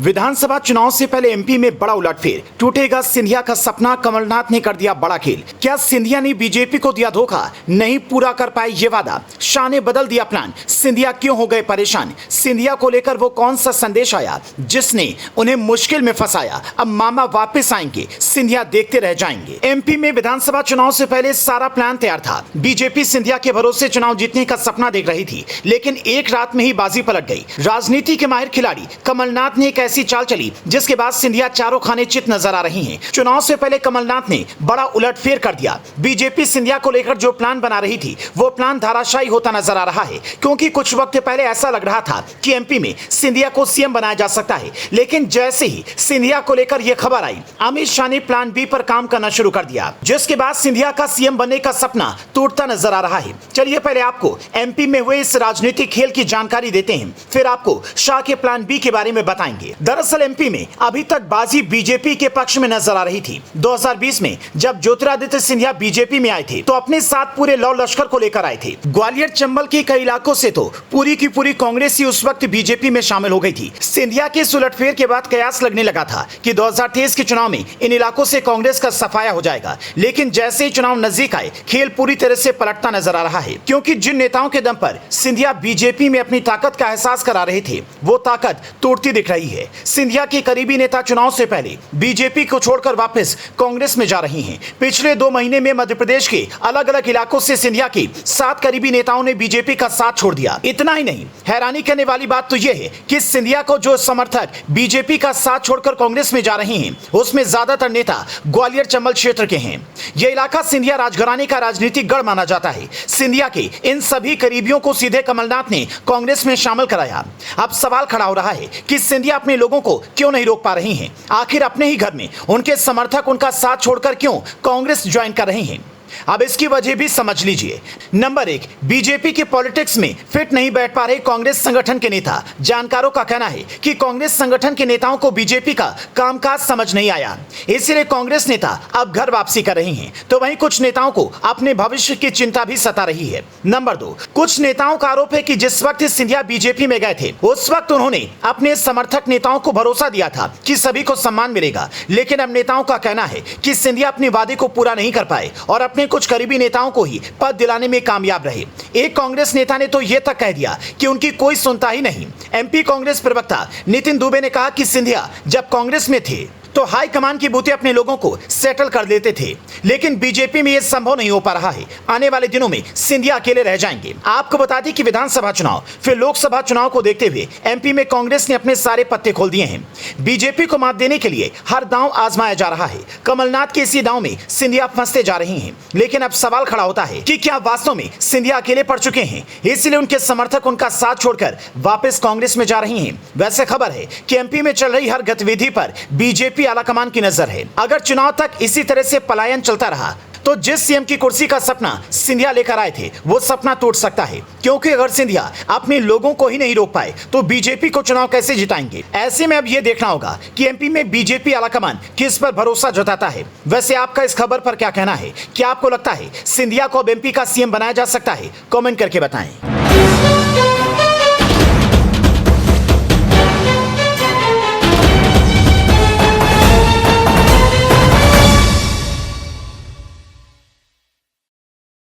विधानसभा चुनाव से पहले एमपी में बड़ा उलटफेर, टूटेगा सिंधिया का सपना, कमलनाथ ने कर दिया बड़ा खेल। क्या सिंधिया ने बीजेपी को दिया धोखा, नहीं पूरा कर पाए ये वादा, शाह ने बदल दिया प्लान, सिंधिया क्यों हो गए परेशान, सिंधिया को लेकर वो कौन सा संदेश आया जिसने उन्हें मुश्किल में फंसाया, अब मामा वापस आएंगे, सिंधिया देखते रह जाएंगे। एमपी में विधानसभा चुनाव से पहले सारा प्लान तैयार था। बीजेपी सिंधिया के भरोसे चुनाव जीतने का सपना देख रही थी, लेकिन एक रात में ही बाजी पलट गई। राजनीति के माहिर खिलाड़ी कमलनाथ ने एक ऐसी चाल चली जिसके बाद सिंधिया चारों खाने चित नजर आ रही हैं। चुनाव से पहले कमलनाथ ने बड़ा उलटफेर कर दिया। बीजेपी सिंधिया को लेकर जो प्लान बना रही थी वो प्लान धाराशायी होता नजर आ रहा है, क्योंकि कुछ वक्त पहले ऐसा लग रहा था कि एमपी में सिंधिया को सीएम बनाया जा सकता है, लेकिन जैसे ही सिंधिया को लेकर यह खबर आई, अमित शाह ने प्लान बी पर काम करना शुरू कर दिया, जिसके बाद सिंधिया का सीएम बनने का सपना टूटता नजर आ रहा है। चलिए पहले आपको एमपी में हुए इस राजनीतिक खेल की जानकारी देते हैं, फिर आपको शाह के प्लान बी के बारे में बताएंगे। दरअसल एमपी में अभी तक बाजी बीजेपी के पक्ष में नजर आ रही थी। 2020 में जब ज्योतिरादित्य सिंधिया बीजेपी में आए थे तो अपने साथ पूरे लौ लश्कर को लेकर आए थे। ग्वालियर चंबल के कई इलाकों से तो पूरी की पूरी कांग्रेस ही उस वक्त बीजेपी में शामिल हो गई थी। सिंधिया के इस उलटफेर के बाद कयास लगने लगा था कि 2023 के चुनाव में इन इलाकों से कांग्रेस का सफाया हो जाएगा, लेकिन जैसे ही चुनाव नजदीक आए, खेल पूरी तरह से पलटता नजर आ रहा है, क्योंकि जिन नेताओं के दम पर सिंधिया बीजेपी में अपनी ताकत का एहसास करा रहे थे वो ताकत टूटती दिख रही है। सिंधिया के करीबी नेता चुनाव से पहले बीजेपी को छोड़कर वापस कांग्रेस में जा रही हैं। पिछले 2 महीने में मध्य प्रदेश के अलग अलग इलाकों से सिंधिया के 7 करीबी नेताओं ने बीजेपी का साथ छोड़ दिया। इतना ही नहीं, हैरानी करने वाली बात तो यह है कि सिंधिया को जो समर्थक बीजेपी का साथ छोड़कर कांग्रेस में जा रहे हैं उसमें ज्यादातर नेता ग्वालियर चंबल क्षेत्र के हैं। यह इलाका सिंधिया राजघराने का राजनीतिक गढ़ माना जाता है। सिंधिया के इन सभी करीबियों को सीधे कमलनाथ ने कांग्रेस में शामिल कराया। अब सवाल खड़ा हो रहा है कि सिंधिया अपने लोगों को क्यों नहीं रोक पा रही हैं? आखिर अपने ही घर में उनके समर्थक उनका साथ छोड़कर क्यों कांग्रेस ज्वाइन कर रहे हैं? अब इसकी वजह भी समझ लीजिए। नंबर 1, बीजेपी के पॉलिटिक्स में फिट नहीं बैठ पा रहे कांग्रेस संगठन के नेता। जानकारों का कहना है कि कांग्रेस संगठन के नेताओं को बीजेपी का कामकाज समझ नहीं आया, इसलिए कांग्रेस नेता अब घर वापसी कर रही हैं। तो वहीं कुछ नेताओं को अपने भविष्य की चिंता भी सता रही है। नंबर 2, कुछ नेताओं का आरोप है कि जिस वक्त सिंधिया बीजेपी में गए थे उस वक्त उन्होंने अपने समर्थक नेताओं को भरोसा दिया था कि सभी को सम्मान मिलेगा, लेकिन अब नेताओं का कहना है कि सिंधिया अपने वादे को पूरा नहीं कर पाए और अपने कुछ करीबी नेताओं को ही पद दिलाने में कामयाब रहे। एक कांग्रेस नेता ने तो यह तक कह दिया कि उनकी कोई सुनता ही नहीं। एमपी कांग्रेस प्रवक्ता नितिन दुबे ने कहा कि सिंधिया जब कांग्रेस में थे तो हाई कमान की बूते अपने लोगों को सेटल कर देते थे, लेकिन बीजेपी में यह संभव नहीं हो पा रहा है। आने वाले दिनों में सिंधिया अकेले रह जाएंगे। आपको बता दें कि विधानसभा चुनाव फिर लोकसभा चुनाव को देखते हुए एमपी में कांग्रेस ने अपने सारे पत्ते खोल दिए हैं। बीजेपी को मात देने के लिए हर दांव आजमाया जा रहा है। कमलनाथ के इसी दांव में सिंधिया फंसते जा रही हैं, लेकिन अब सवाल खड़ा होता है कि क्या वास्तव में सिंधिया अकेले पड़ चुके हैं, इसलिए उनके समर्थक उनका साथ छोड़कर वापस कांग्रेस में जा रही हैं। वैसे खबर है कि एमपी में चल रही हर गतिविधि पर बीजेपी आलाकमान की नजर है। अगर चुनाव तक इसी तरह से पलायन चलता रहा तो जिस सीएम की कुर्सी का सपना सिंधिया लेकर आए थे वो सपना टूट सकता है, क्योंकि अगर सिंधिया अपने लोगों को ही नहीं रोक पाए तो बीजेपी को चुनाव कैसे जिताएंगे? ऐसे में अब यह देखना होगा कि एमपी में बीजेपी आलाकमान किस पर भरोसा जताता है। वैसे आपका इस खबर पर क्या कहना है? क्या आपको लगता है सिंधिया को अब एमपी का सीएम बनाया जा सकता है? कमेंट करके बताएं।